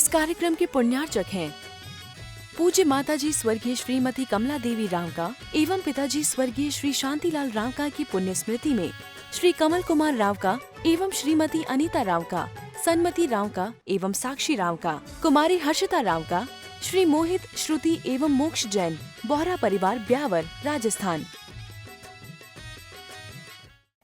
कार्यक्रम के पुण्यार्चक हैं पूज्य माताजी स्वर्गीय श्रीमती कमला देवी रावका एवं पिताजी स्वर्गीय श्री शांतिलाल रावका की पुण्य स्मृति में श्री कमल कुमार रावका एवं श्रीमती अनीता रावका, सन्मति रावका एवं साक्षी रावका, कुमारी हर्षिता रावका, श्री मोहित, श्रुति एवं मोक्ष जैन, बोहरा परिवार, ब्यावर, राजस्थान।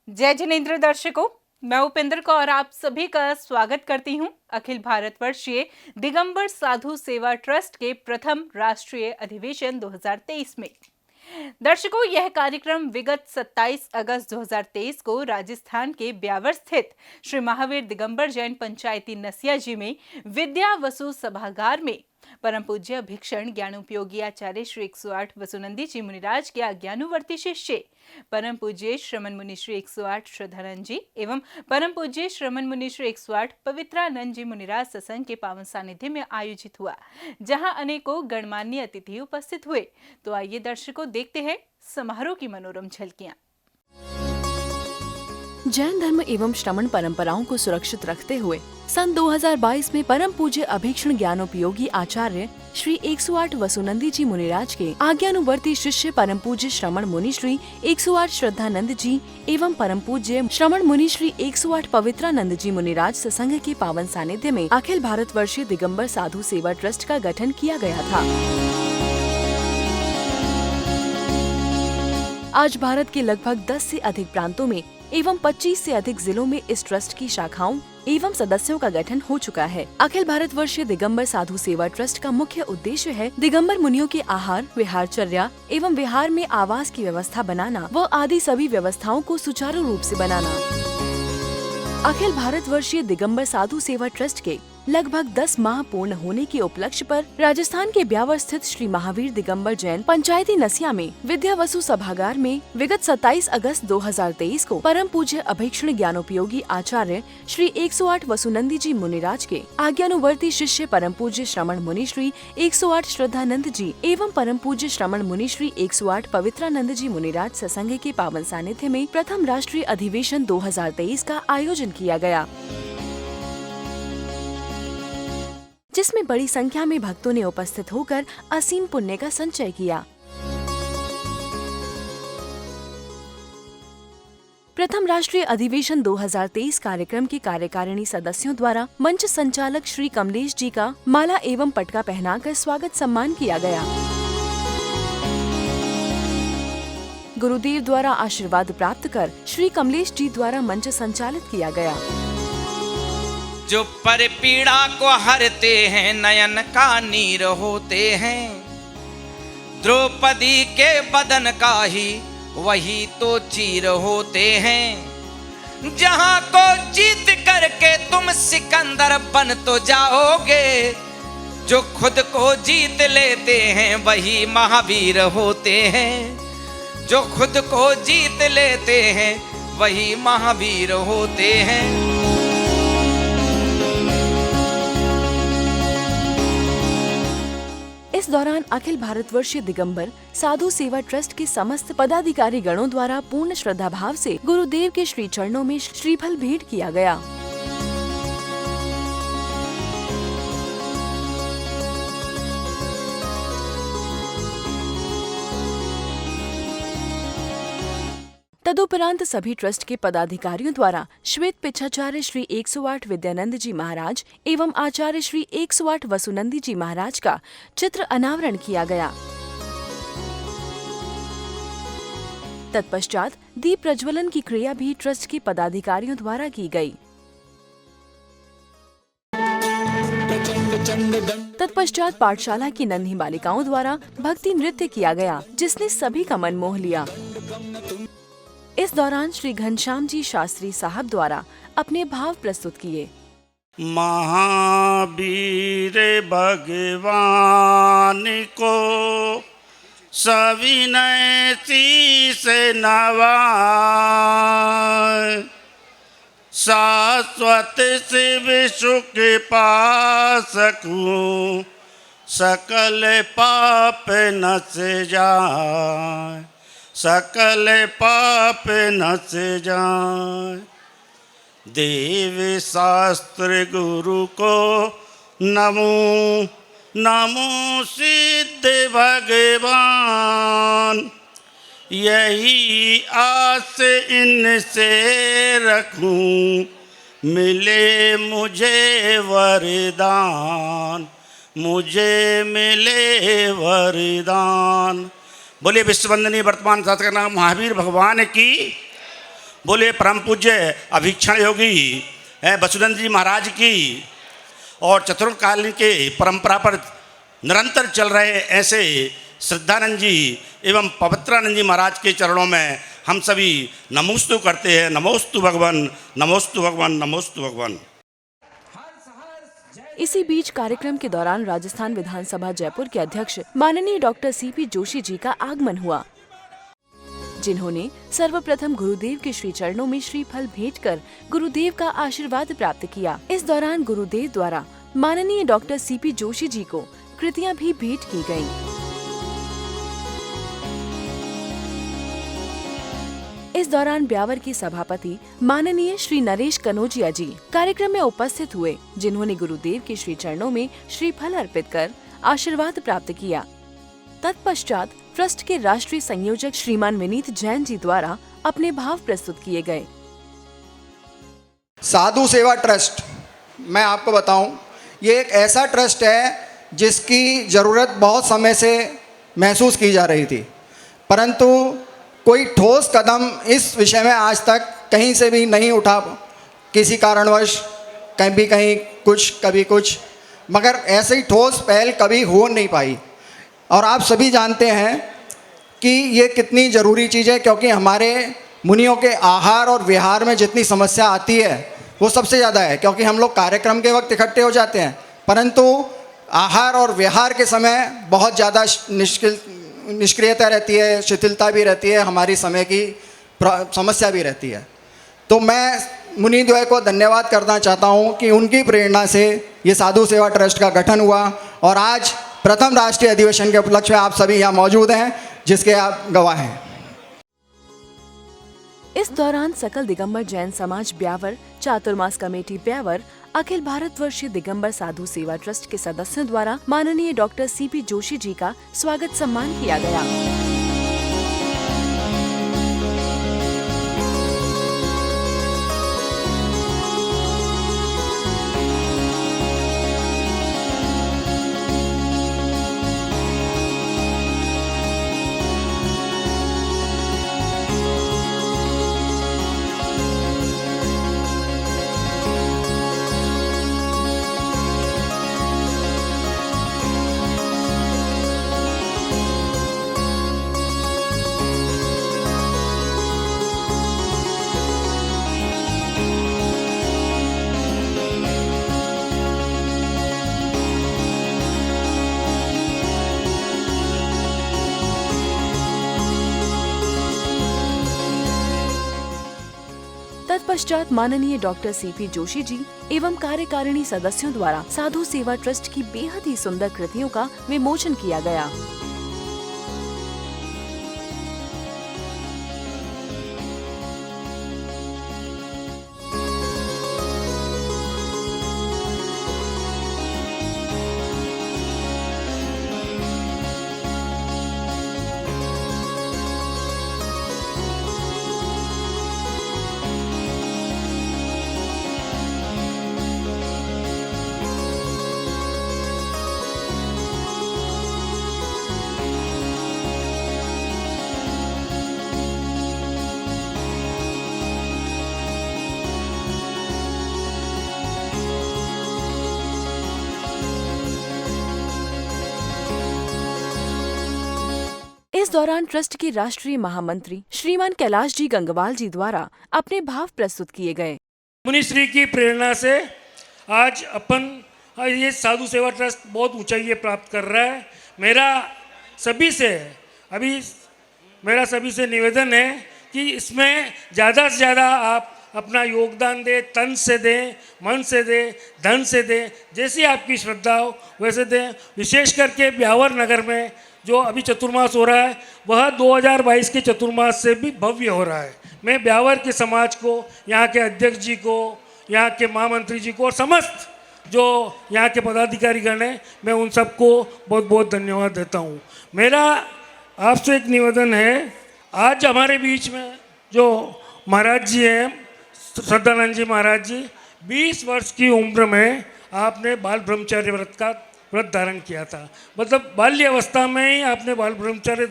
जय जिनेंद्र दर्शकों, मैं उपेंद्र कौर आप सभी का स्वागत करती हूं अखिल भारतवर्षीय दिगंबर साधु सेवा ट्रस्ट के प्रथम राष्ट्रीय अधिवेशन 2023 में। दर्शकों, यह कार्यक्रम विगत 27 अगस्त 2023 को राजस्थान के ब्यावर स्थित श्री महावीर दिगंबर जैन पंचायती नसिया जी में विद्या वसु सभागार में परम पूज्य भिक्षण ज्ञानोपयोगी आचार्य श्री 108 वसुनंदी जी मुनिराज के आज्ञानुवर्ती शिष्य परम पूज्य श्रमण मुनि श्री 108 श्रद्धानंद जी एवं परम पूज्य श्रमण मुनि श्री 108 पवित्रानंद जी मुनिराज सत्संग के पावन सानिध्य में आयोजित हुआ, जहां अनेकों गणमान्य अतिथि उपस्थित हुए। तो आइए दर्शकों, देखते हैं समारोह की मनोरम झलकियां। जैन धर्म एवं श्रमण परंपराओं को सुरक्षित रखते हुए सन 2022 में परम पूज्य अभीक्षण ज्ञानोपयोगी आचार्य श्री 108 वसुनंदी जी मुनिराज के आज्ञानुवर्ती शिष्य परम पूज्य श्रमण मुनि श्री 108 श्रद्धानंद जी एवं परम पूज्य श्रमण मुनि श्री 108 पवित्रानंद जी मुनिराज सत्संग के पावन सानिध्य में अखिल भारतवर्षीय दिगंबर साधु सेवा ट्रस्ट का गठन किया गया था। आज भारत के लगभग 10 से अधिक प्रांतों में एवं 25 से अधिक जिलों में इस ट्रस्ट की शाखाओं एवं सदस्यों का गठन हो चुका है। अखिल भारतवर्षीय दिगंबर साधु सेवा ट्रस्ट का मुख्य उद्देश्य है दिगंबर मुनियों के आहार, विहारचर्या एवं विहार में आवास की व्यवस्था बनाना व आदि सभी व्यवस्थाओं को सुचारू रूप से बनाना। अखिल भारतवर्षीय दिगंबर साधु सेवा ट्रस्ट के लगभग 10 माह पूर्ण होने के उपलक्ष्य पर राजस्थान के ब्यावर स्थित श्री महावीर दिगंबर जैन पंचायती नसिया में विद्या वसु सभागार में विगत 27 अगस्त 2023 को परम पूज्य अभीक्षण ज्ञानोपयोगी आचार्य श्री 108 वसुनंदी जी मुनिराज के आज्ञानुवर्ती शिष्य परम पूज्य श्रमण मुनि श्री 108 श्रद्धानंद जी एवं परम पूज्य श्रमण मुनि श्री 108 पवित्रानंद जी मुनिराज सत्संग के पावन सानिध्य में प्रथम राष्ट्रीय अधिवेशन 2023 का आयोजन किया गया, जिसमें बड़ी संख्या में भक्तों ने उपस्थित होकर असीम पुण्य का संचय किया। प्रथम राष्ट्रीय अधिवेशन 2023 कार्यक्रम के कार्यकारिणी सदस्यों द्वारा मंच संचालक श्री कमलेश जी का माला एवं पटका पहनाकर स्वागत सम्मान किया गया। गुरुदेव द्वारा आशीर्वाद प्राप्त कर श्री कमलेश जी द्वारा मंच संचालित किया गया। जो पर पीड़ा को हरते हैं, नयन का नीर होते हैं, द्रौपदी के बदन का ही वही तो चीर होते हैं। जहां को जीत करके तुम सिकंदर बन तो जाओगे, जो खुद को जीत लेते हैं वही महावीर होते हैं। जो खुद को जीत लेते हैं वही महावीर होते हैं। इस दौरान अखिल भारतवर्षीय दिगंबर साधु सेवा ट्रस्ट के समस्त पदाधिकारी गणों द्वारा पूर्ण श्रद्धा भाव से गुरुदेव के श्री चरणों में श्रीफल भेंट किया गया। तदुपरांत सभी ट्रस्ट के पदाधिकारियों द्वारा श्वेत पिछाचार्य श्री 108 विद्यानंद जी महाराज एवं आचार्य श्री 108 वसुनंदी जी महाराज का चित्र अनावरण किया गया। तत्पश्चात दीप प्रज्वलन की क्रिया भी ट्रस्ट के पदाधिकारियों द्वारा की गई। तत्पश्चात पाठशाला की नन्ही बालिकाओं द्वारा भक्ति नृत्य किया गया, जिसने सभी का मन मोह लिया। इस दौरान श्री घनश्याम जी शास्त्री साहब द्वारा अपने भाव प्रस्तुत किए। महावीर भगवान को सविनय से नवाए, शाश्वत शिव सुख पा सकूं, सकल पाप नस जाए, सकल पाप नस जाए। देव शास्त्र गुरु को नमो नमो सिद्ध भगवान, यही आस इनसे रखूं, मिले मुझे वरदान, मुझे मिले वरदान। बोले विश्ववंदनीय वर्तमान शासक नाम महावीर भगवान की, बोले परम पूज्य अभीक्षण योगी वसुदेव जी महाराज की, और चतुर्कालीन के परंपरा पर निरंतर चल रहे ऐसे श्रद्धानंद जी एवं पवित्रानंद जी महाराज के चरणों में हम सभी नमोस्तु करते हैं। नमोस्तु भगवान, नमोस्तु भगवान, नमोस्तु भगवान। इसी बीच कार्यक्रम के दौरान राजस्थान विधानसभा जयपुर के अध्यक्ष माननीय डॉक्टर सीपी जोशी जी का आगमन हुआ, जिन्होंने सर्वप्रथम गुरुदेव के श्री चरणों में श्रीफल भेंट कर गुरुदेव का आशीर्वाद प्राप्त किया। इस दौरान गुरुदेव द्वारा माननीय डॉक्टर सीपी जोशी जी को कृतियां भी भेंट की गयीं। इस दौरान ब्यावर के सभापति माननीय श्री नरेश कनोजिया जी कार्यक्रम में उपस्थित हुए, जिन्होंने गुरुदेव के श्री चरणों में श्रीफल अर्पित कर आशीर्वाद प्राप्त किया। तत्पश्चात ट्रस्ट के राष्ट्रीय संयोजक श्रीमान विनीत जैन जी द्वारा अपने भाव प्रस्तुत किए गए। साधु सेवा ट्रस्ट, मैं आपको बताऊं, ये एक ऐसा ट्रस्ट है जिसकी ज़रूरत बहुत समय से महसूस की जा रही थी, परंतु कोई ठोस कदम इस विषय में आज तक कहीं से भी नहीं उठा, किसी कारणवश कभी कहीं कुछ कभी कुछ, मगर ऐसी ठोस पहल कभी हो नहीं पाई। और आप सभी जानते हैं कि ये कितनी ज़रूरी चीज़ है, क्योंकि हमारे मुनियों के आहार और विहार में जितनी समस्या आती है वो सबसे ज़्यादा है, क्योंकि हम लोग कार्यक्रम के वक्त इकट्ठे हो जाते हैं, परंतु आहार और विहार के समय बहुत ज़्यादा निष्क्रियता रहती है, शिथिलता भी रहती है, हमारी समय की समस्या भी रहती है। तो मैं मुनिद्वय को धन्यवाद करना चाहता हूं कि उनकी प्रेरणा से ये साधु सेवा ट्रस्ट का गठन हुआ और आज प्रथम राष्ट्रीय अधिवेशन के उपलक्ष्य में आप सभी यहाँ मौजूद हैं, जिसके आप गवाह हैं। इस दौरान सकल दिगंबर जैन समाज ब्यावर, चातुर्मास कमेटी ब्यावर, अखिल भारतवर्षीय दिगंबर साधु सेवा ट्रस्ट के सदस्यों द्वारा माननीय डॉक्टर सीपी जोशी जी का स्वागत सम्मान किया गया। तत्पश्चात माननीय डॉक्टर सीपी जोशी जी एवं कार्यकारिणी सदस्यों द्वारा साधु सेवा ट्रस्ट की बेहद ही सुंदर कृतियों का विमोचन किया गया। इस दौरान ट्रस्ट के राष्ट्रीय महामंत्री श्रीमान कैलाश जी गंगवाल जी द्वारा अपने भाव प्रस्तुत किए गए। मुनिश्री की प्रेरणा से आज अपन ये साधु सेवा ट्रस्ट बहुत ऊंचाई प्राप्त कर रहा है। मेरा सभी से निवेदन है कि इसमें ज़्यादा से ज़्यादा आप अपना योगदान दें, तन से दें, मन से दें, धन से दें, जैसी आपकी श्रद्धा हो वैसे दें। विशेष करके ब्यावर नगर में जो अभी चतुर्मास हो रहा है वह 2022 के चतुर्मास से भी भव्य हो रहा है। मैं ब्यावर के समाज को, यहाँ के अध्यक्ष जी को, यहाँ के महामंत्री जी को और समस्त जो यहाँ के पदाधिकारीगण हैं, मैं उन सबको बहुत बहुत धन्यवाद देता हूँ। मेरा आपसे एक निवेदन है, आज हमारे बीच में जो महाराज जी हैं, श्रद्धानंद जी महाराज जी, 20 वर्ष की उम्र में आपने बाल ब्रह्मचार्य व्रत धारण किया था। मतलब बाल्यावस्था में ही आपने बाल ब्रह्मचार्य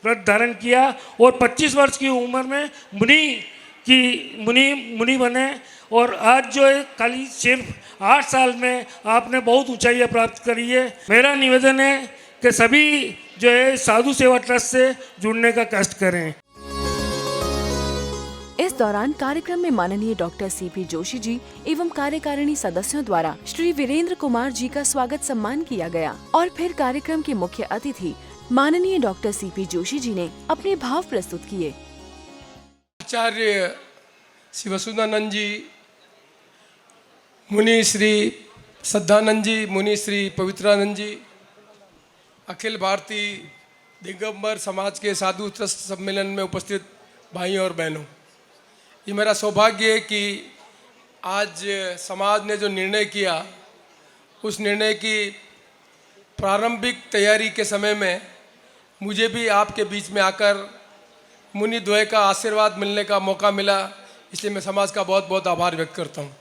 व्रत धारण किया और 25 वर्ष की उम्र में मुनि बने और आज जो है खाली सिर्फ 8 साल में आपने बहुत ऊंचाइयाँ प्राप्त करी है। मेरा निवेदन है कि सभी जो है साधु सेवा ट्रस्ट से जुड़ने का कष्ट करें। इस दौरान कार्यक्रम में माननीय डॉक्टर सीपी जोशी जी एवं कार्यकारिणी सदस्यों द्वारा श्री वीरेंद्र कुमार जी का स्वागत सम्मान किया गया और फिर कार्यक्रम के मुख्य अतिथि माननीय डॉक्टर सीपी जोशी जी ने अपने भाव प्रस्तुत किए। आचार्य श्री वसुधानंद जी, मुनि श्री श्रद्धानंद जी, मुनि श्री पवित्रानंद जी, अखिल भारतीय दिगंबर समाज के साधु ट्रस्ट सम्मेलन में उपस्थित भाइयों और बहनों, ये मेरा सौभाग्य है कि आज समाज ने जो निर्णय किया, उस निर्णय की प्रारंभिक तैयारी के समय में मुझे भी आपके बीच में आकर मुनि द्वय का आशीर्वाद मिलने का मौका मिला, इसलिए मैं समाज का बहुत बहुत आभार व्यक्त करता हूँ।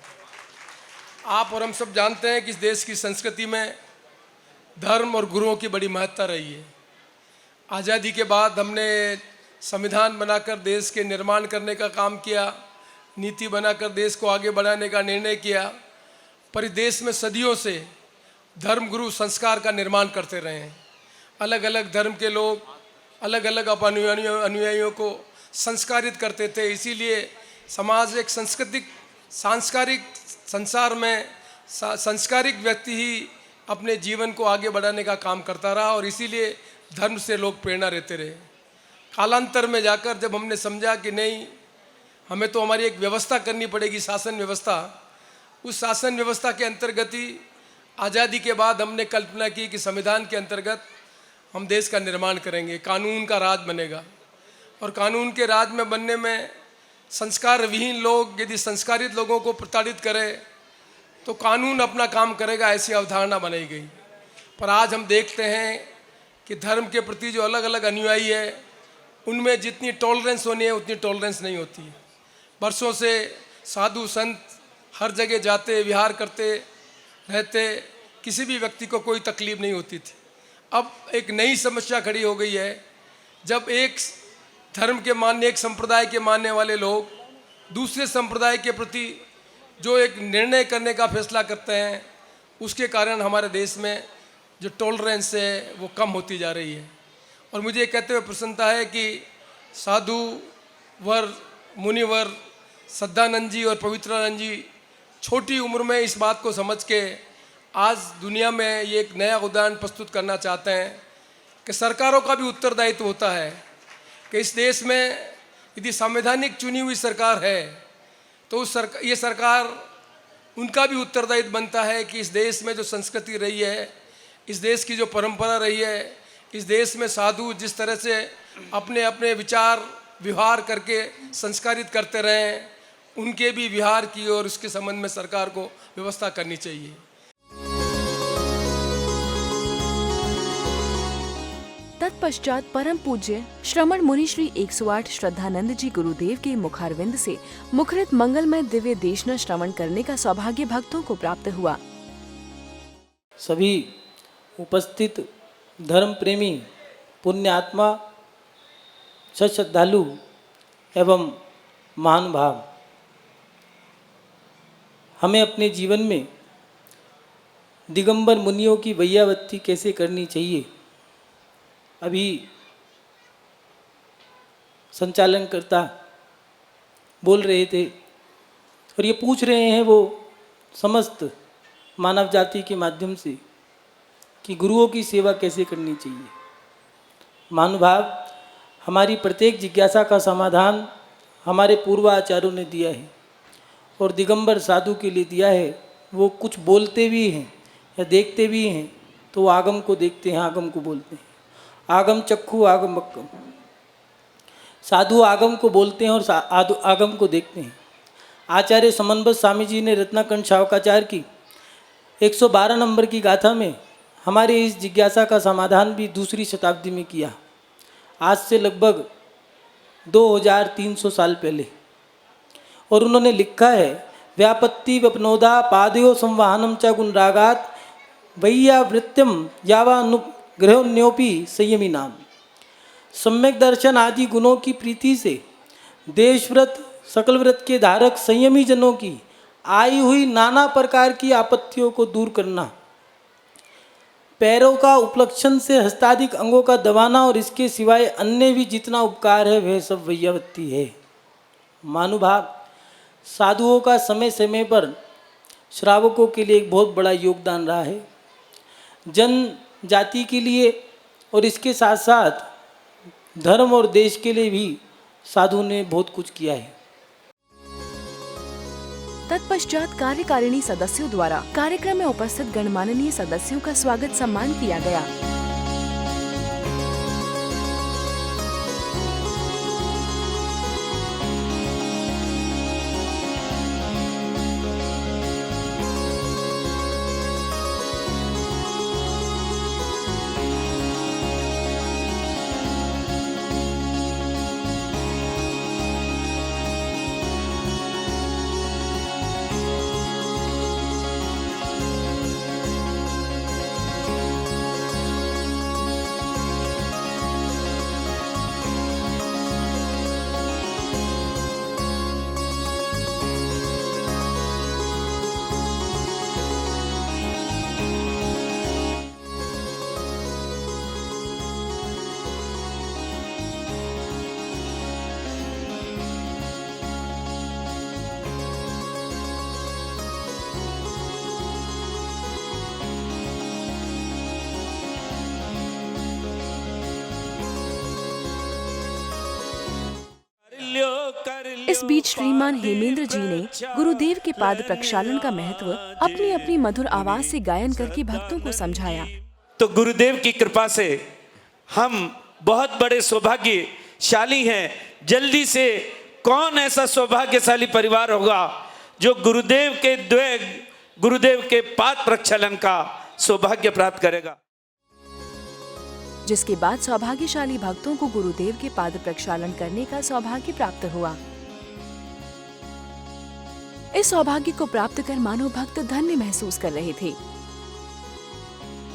आप और हम सब जानते हैं कि इस देश की संस्कृति में धर्म और गुरुओं की बड़ी महत्ता रही है। आज़ादी के बाद हमने संविधान बनाकर देश के निर्माण करने का काम किया, नीति बनाकर देश को आगे बढ़ाने का निर्णय किया, पर इस देश में सदियों से धर्म गुरु संस्कार का निर्माण करते रहे हैं। अलग अलग धर्म के लोग अलग अलग अनुयायियों को संस्कारित करते थे। इसीलिए समाज एक सांस्कारिक संसार में संस्कारिक व्यक्ति ही अपने जीवन को आगे बढ़ाने का काम करता रहा और इसीलिए धर्म से लोग प्रेरणा लेते रहे। कालांतर में जाकर जब हमने समझा कि नहीं, हमें तो हमारी एक व्यवस्था करनी पड़ेगी, शासन व्यवस्था, उस शासन व्यवस्था के अंतर्गत ही आज़ादी के बाद हमने कल्पना की कि संविधान के अंतर्गत हम देश का निर्माण करेंगे, कानून का राज बनेगा। और कानून के राज में बनने में संस्कार विहीन लोग यदि संस्कारित लोगों को प्रताड़ित करें तो कानून अपना काम करेगा, ऐसी अवधारणा बनाई गई। पर आज हम देखते हैं कि धर्म के प्रति जो अलग अलग अनुयायी है, उनमें जितनी टॉलरेंस होनी है उतनी टॉलरेंस नहीं होती है। बरसों से साधु संत हर जगह जाते विहार करते रहते, किसी भी व्यक्ति को कोई तकलीफ नहीं होती थी। अब एक नई समस्या खड़ी हो गई है, जब एक धर्म के मानने, एक संप्रदाय के मानने वाले लोग दूसरे संप्रदाय के प्रति जो एक निर्णय करने का फैसला करते हैं, उसके कारण हमारे देश में जो टॉलरेंस है वो कम होती जा रही है। और मुझे ये कहते हुए प्रसन्नता है कि साधु वर, मुनिवर, श्रद्धानंद जी और पवित्रानंद जी छोटी उम्र में इस बात को समझ के आज दुनिया में ये एक नया उदाहरण प्रस्तुत करना चाहते हैं कि सरकारों का भी उत्तरदायित्व होता है कि इस देश में यदि संवैधानिक चुनी हुई सरकार है तो ये सरकार, उनका भी उत्तरदायित्व बनता है कि इस देश में जो संस्कृति रही है, इस देश की जो परंपरा रही है, इस देश में साधु जिस तरह से अपने अपने विचार व्यवहार करके संस्कारित करते रहे, उनके भी विहार की और उसके संबंध में सरकार को व्यवस्था करनी चाहिए। तत्पश्चात परम पूज्य श्रमण मुनि श्री 108 श्रद्धानंद जी गुरुदेव के मुखारविंद से मुखरित मंगलमय दिव्य देशना श्रवण करने का सौभाग्य भक्तों को प्राप्त हुआ। सभी उपस्थित धर्म प्रेमी, पुण्य आत्मा, श्रद्धालु एवं महानुभाव, हमें अपने जीवन में दिगंबर मुनियों की वैयावत्ती कैसे करनी चाहिए, अभी संचालनकर्ता बोल रहे थे और ये पूछ रहे हैं वो समस्त मानव जाति के माध्यम से कि गुरुओं की सेवा कैसे करनी चाहिए। महानुभाव, हमारी प्रत्येक जिज्ञासा का समाधान हमारे पूर्वाचार्यों ने दिया है और दिगंबर साधु के लिए दिया है। वो कुछ बोलते भी हैं या देखते भी हैं तो वो आगम को देखते हैं, आगम को बोलते हैं। आगम चक्षु आगम बक्कम, साधु आगम को बोलते हैं और आगम को देखते हैं। आचार्य समन्वत स्वामी जी ने रत्नाकंठ शावकाचार्य की 112 नंबर की गाथा में हमारी इस जिज्ञासा का समाधान भी दूसरी शताब्दी में किया, आज से लगभग 2300 साल पहले। और उन्होंने लिखा है, व्यापत्ति वपनोदा पादयो संवाहनम च गुणरागात वैया वृत्यम यावानुग्रहोन्योपि संयमी नाम। सम्यक दर्शन आदि गुणों की प्रीति से देशव्रत सकल व्रत के धारक संयमी जनों की आई हुई नाना प्रकार की आपत्तियों को दूर करना, पैरों का उपलक्षण से हस्ताधिक अंगों का दबाना और इसके सिवाय अन्य भी जितना उपकार है वह सब वैयावत्ति है। मानुभाव साधुओं का समय समय पर श्रावकों के लिए एक बहुत बड़ा योगदान रहा है। जन जाति के लिए और इसके साथ साथ धर्म और देश के लिए भी साधु ने बहुत कुछ किया है। तत्पश्चात कार्यकारिणी सदस्यों द्वारा कार्यक्रम में उपस्थित गणमाननीय सदस्यों का स्वागत सम्मान किया गया। इस बीच श्रीमान हेमेंद्र जी ने गुरुदेव के पाद प्रक्षालन का महत्व अपनी अपनी मधुर आवाज से गायन करके भक्तों को समझाया। तो गुरुदेव की कृपा से हम बहुत बड़े सौभाग्यशाली हैं। जल्दी से कौन ऐसा सौभाग्यशाली परिवार होगा जो गुरुदेव के पाद प्रक्षालन का सौभाग्य प्राप्त करेगा। जिसके बाद सौभाग्यशाली भक्तों को गुरुदेव के पाद प्रक्षालन करने का सौभाग्य प्राप्त हुआ। इस सौभाग्य को प्राप्त कर मानो भक्त धन्य महसूस कर रहे थे।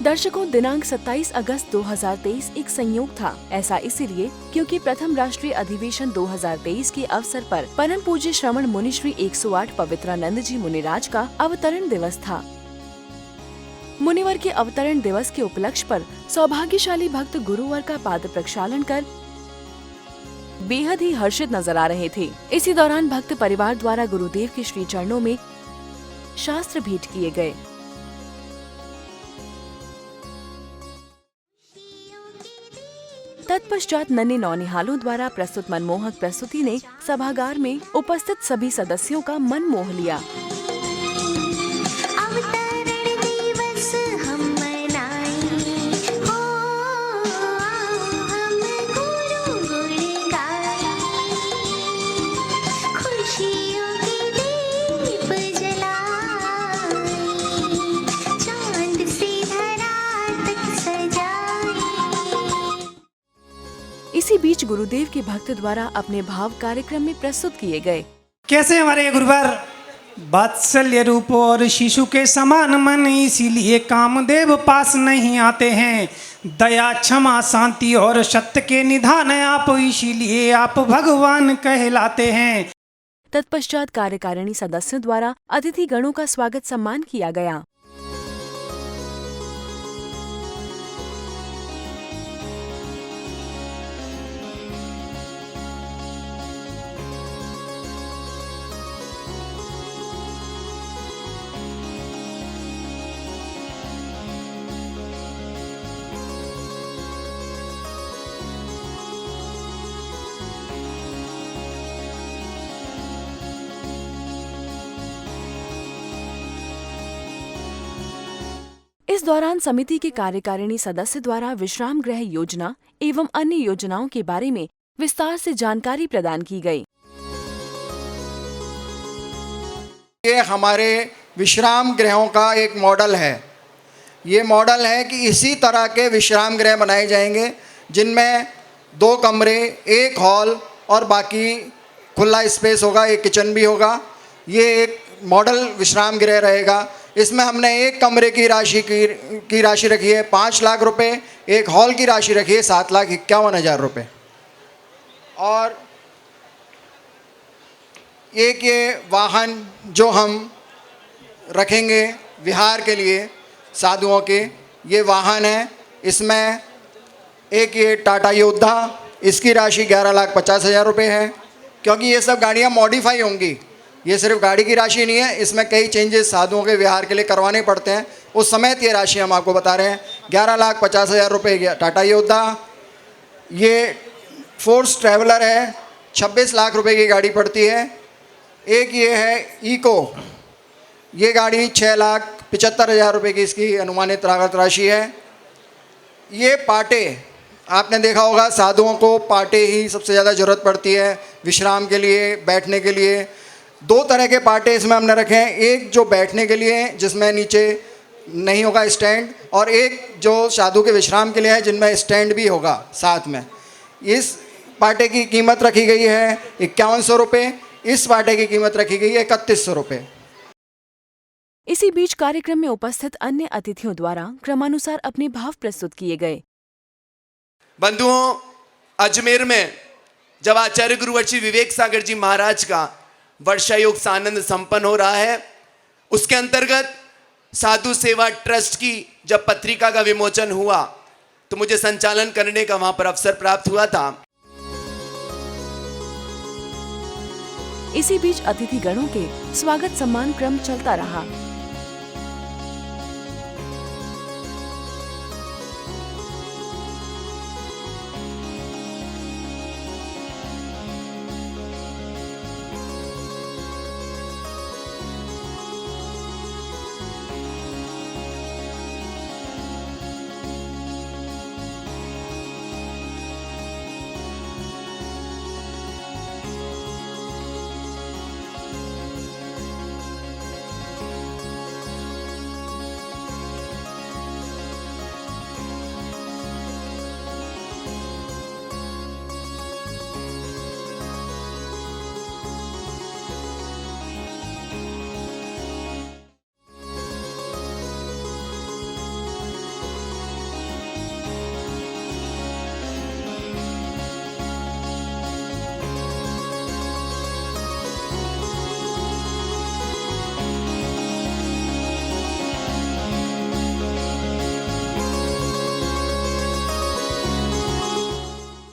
दर्शकों, दिनांक 27 अगस्त 2023 एक संयोग था। ऐसा इसीलिए क्योंकि प्रथम राष्ट्रीय अधिवेशन 2023 के अवसर पर परम पूज्य श्रवण मुनि श्री 108 पवित्रानंद जी मुनिराज का अवतरण दिवस था। मुनिवर के अवतरण दिवस के उपलक्ष्य पर सौभाग्यशाली भक्त गुरुवर का पाद प्रक्षालन कर बेहद ही हर्षित नजर आ रहे थे। इसी दौरान भक्त परिवार द्वारा गुरुदेव के श्री चरणों में शास्त्र भेंट किए गए। तत्पश्चात नन्हे नौनिहालों द्वारा प्रस्तुत मनमोहक प्रस्तुति ने सभागार में उपस्थित सभी सदस्यों का मन मोह लिया। इसी बीच गुरुदेव के भक्त द्वारा अपने भाव कार्यक्रम में प्रस्तुत किए गए। कैसे हमारे गुरुवर वात्सल्य रूप और शिशु के समान मन, इसीलिए कामदेव पास नहीं आते हैं। दया क्षमा शांति और सत्य के निधान आप, इसीलिए आप भगवान कहलाते हैं। तत्पश्चात कार्यकारिणी सदस्यों द्वारा अतिथि गणों का स्वागत सम्मान किया गया। इस दौरान समिति के कार्यकारिणी सदस्य द्वारा विश्राम गृह योजना एवं अन्य योजनाओं के बारे में विस्तार से जानकारी प्रदान की गई। ये हमारे विश्राम गृहों का एक मॉडल है। ये मॉडल है कि इसी तरह के विश्राम गृह बनाए जाएंगे जिनमें 2 कमरे, 1 हॉल और बाकी खुला स्पेस होगा, एक किचन भी होगा। ये एक मॉडल विश्राम गृह रहेगा। इसमें हमने 1 कमरे की राशि रखी है 5 लाख रुपए, 1 हॉल की राशि रखी है 7,51,000 रुपये। और एक ये वाहन जो हम रखेंगे विहार के लिए साधुओं के, ये वाहन है। इसमें एक ये टाटा योद्धा, इसकी राशि 11,50,000 रुपये है। क्योंकि ये सब गाड़ियाँ मॉडिफाई होंगी, ये सिर्फ गाड़ी की राशि नहीं है, इसमें कई चेंजेस साधुओं के विहार के लिए करवाने पड़ते हैं। उस समेत ये राशि हम आपको बता रहे हैं। 11,50,000 रुपये टाटा योद्धा। ये फोर्स ट्रैवलर है, 26 लाख रुपए की गाड़ी पड़ती है। एक ये है इको, ये गाड़ी 6,75,000 रुपये की इसकी अनुमानित लागत राशि है। ये पाटे, आपने देखा होगा साधुओं को पाटे ही सबसे ज़्यादा ज़रूरत पड़ती है विश्राम के लिए, बैठने के लिए। 2 तरह के पाटे इसमें हमने रखे हैं, एक जो बैठने के लिए जिसमें नीचे नहीं होगा स्टैंड, और एक जो साधु के विश्राम के लिए है जिनमें स्टैंड भी होगा साथ में। इस पाटे की कीमत रखी गई है 5100 रुपये, इस पाटे की कीमत रखी गई है 3100 रुपये। इसी बीच कार्यक्रम में उपस्थित अन्य अतिथियों द्वारा क्रमानुसार अपने भाव प्रस्तुत किए गए। बंधुओं, अजमेर में जब आचार्य गुरुवर्षी विवेक सागर जी महाराज का वर्षा योग सानंद संपन्न हो रहा है, उसके अंतर्गत साधु सेवा ट्रस्ट की जब पत्रिका का विमोचन हुआ तो मुझे संचालन करने का वहां पर अवसर प्राप्त हुआ था। इसी बीच अतिथि गणों के स्वागत सम्मान क्रम चलता रहा।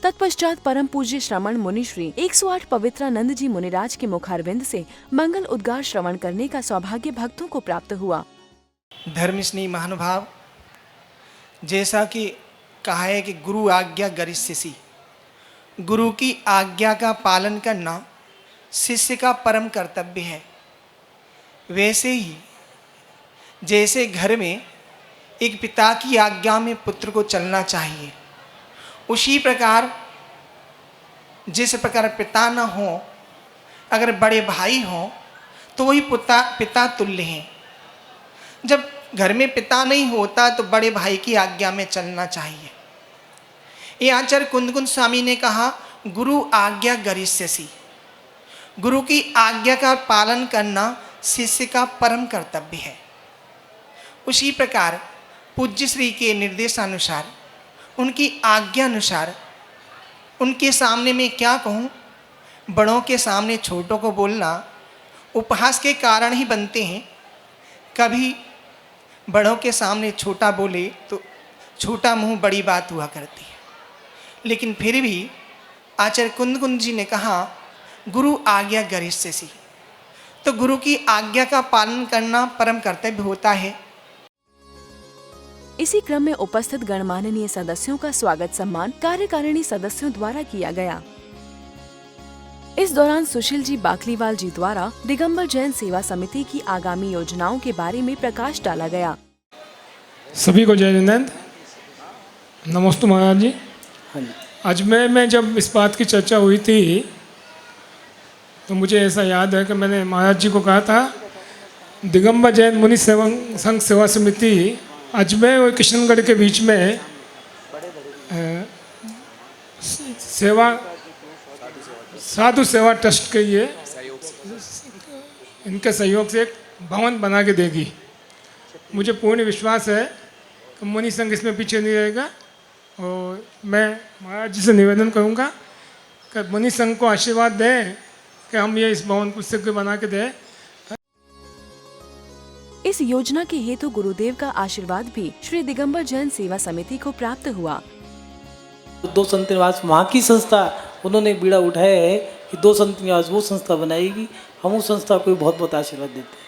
तत्पश्चात परम पूज्य श्रवण मुनि श्री 108 पवित्रानंद जी मुनिराज के मुखारविंद से मंगल उद्गार श्रवण करने का सौभाग्य भक्तों को प्राप्त हुआ। धर्मस्नेही महानुभाव, जैसा कि कहा है कि गुरु आज्ञा गरिष्यसि, गुरु की आज्ञा का पालन करना शिष्य का परम कर्तव्य है। वैसे ही जैसे घर में एक पिता की आज्ञा में पुत्र को चलना चाहिए, उसी प्रकार जिस प्रकार पिता न हो, अगर बड़े भाई हों तो वही पिता तुल्य हैं। जब घर में पिता नहीं होता तो बड़े भाई की आज्ञा में चलना चाहिए। ये आचार्य कुंदकुंद स्वामी ने कहा, गुरु आज्ञा गरिष्यसि, गुरु की आज्ञा का पालन करना शिष्य का परम कर्तव्य है। उसी प्रकार पूज्य श्री के निर्देशानुसार, उनकी आज्ञा अनुसार, उनके सामने मैं क्या कहूँ, बड़ों के सामने छोटों को बोलना उपहास के कारण ही बनते हैं। कभी बड़ों के सामने छोटा बोले तो छोटा मुंह बड़ी बात हुआ करती है। लेकिन फिर भी आचार्य कुंदकुंद जी ने कहा, गुरु आज्ञा गरिष्यसि, तो गुरु की आज्ञा का पालन करना परम कर्तव्य होता है। इसी क्रम में उपस्थित गणमाननीय सदस्यों का स्वागत सम्मान कार्यकारिणी सदस्यों द्वारा किया गया। इस दौरान सुशील जी बाकलीवाल जी द्वारा दिगंबर जैन सेवा समिति की आगामी योजनाओं के बारे में प्रकाश डाला गया। सभी को जय जिनेंद्र, नमस्ते महाराज जी। अजमेर में जब इस बात की चर्चा हुई थी तो मुझे ऐसा याद है कि मैंने महाराज जी को कहा था दिगंबर जैन मुनि संघ सेवा समिति अजमेर और किशनगढ़ के बीच में साधु सेवा ट्रस्ट के ये इनके सहयोग से एक भवन बना के देगी। मुझे पूर्ण विश्वास है कि मुनि संघ इसमें पीछे नहीं रहेगा और मैं महाराज जी से निवेदन करूंगा कि मुनि संघ को आशीर्वाद दें कि हम ये इस भवन को शीघ्र बना के दें। इस योजना के हेतु गुरुदेव का आशीर्वाद भी श्री दिगंबर जैन सेवा समिति को प्राप्त हुआ। 2 संत निवास वहाँ की संस्था उन्होंने बीड़ा उठाया है कि 2 संत निवास वो संस्था बनाएगी। हम उस संस्था को बहुत बहुत आशीर्वाद देते हैं।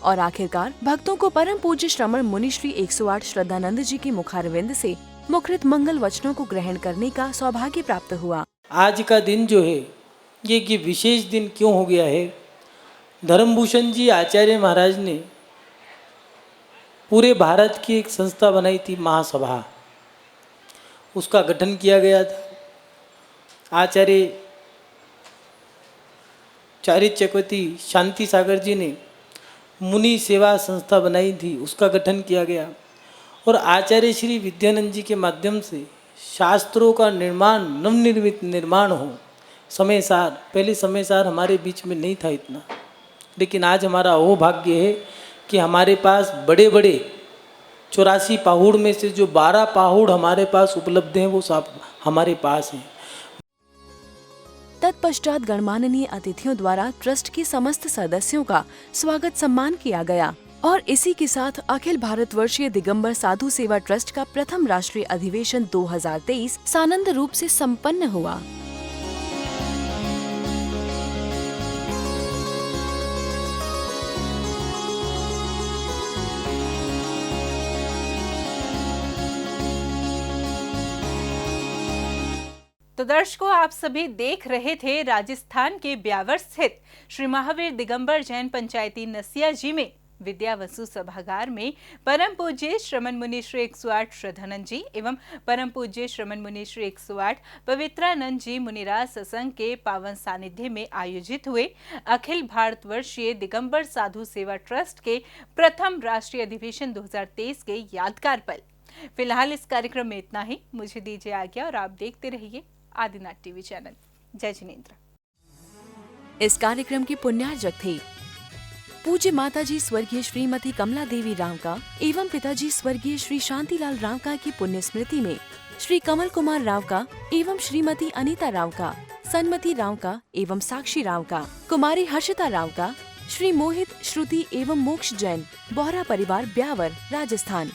और आखिरकार भक्तों को परम पूज्य श्रमण मुनि श्री 108 श्रद्धानंद जी के मुखारविंद से मुखरित मंगल वचनों को ग्रहण करने का सौभाग्य प्राप्त हुआ। आज का दिन जो है ये विशेष दिन क्यों हो गया है? धर्मभूषण जी आचार्य महाराज ने पूरे भारत की एक संस्था बनाई थी, महासभा। उसका गठन किया गया था। आचार्य चारित्र चक्रवर्ती शांति सागर जी ने मुनि सेवा संस्था बनाई थी, उसका गठन किया गया। और आचार्य श्री विद्यानंद जी के माध्यम से शास्त्रों का निर्माण, नवनिर्मित निर्माण हो समय सार। पहले समय सार हमारे बीच में नहीं था इतना, लेकिन आज हमारा वो भाग्य है कि हमारे पास बड़े बड़े 84 पहाड़ में से जो 12 पहाड़ हमारे पास उपलब्ध हैं वो सब हमारे पास हैं। तत्पश्चात गणमाननीय अतिथियों द्वारा ट्रस्ट के समस्त सदस्यों का स्वागत सम्मान किया गया और इसी के साथ अखिल भारतवर्षीय दिगंबर साधु सेवा ट्रस्ट का प्रथम राष्ट्रीय अधिवेशन 2023 सानंद रूप से संपन्न हुआ। तो दर्शकों, आप सभी देख रहे थे राजस्थान के ब्यावर स्थित श्री महावीर दिगंबर जैन पंचायती नसिया जी में विद्या वसु सभागार में परम पूज्य श्रमण मुनि श्री 108 श्रद्धानंद जी एवं परम पूज्य श्रमण मुनि श्री 108 पवित्रानंद जी मुनिराज सत्संग के पावन सानिध्य में आयोजित हुए अखिल भारतवर्षीय दिगंबर साधु सेवा ट्रस्ट के प्रथम राष्ट्रीय अधिवेशन 2023 के यादगार पल। फिलहाल इस कार्यक्रम में इतना ही। मुझे दीजिए आज्ञा और आप देखते रहिए आदिनाथ टीवी चैनल। जय जिनेंद्र। इस कार्यक्रम के पुण्यार्जक थे पूज्य माताजी स्वर्गीय श्रीमती कमला देवी रावका एवं पिताजी स्वर्गीय श्री शांतिलाल रावका की पुण्य स्मृति में श्री कमल कुमार रावका एवं श्रीमती अनीता रावका, सन्मति रावका एवं साक्षी रावका, कुमारी हर्षिता रावका, श्री मोहित, श्रुति एवं मोक्ष जैन, बोहरा परिवार, ब्यावर, राजस्थान।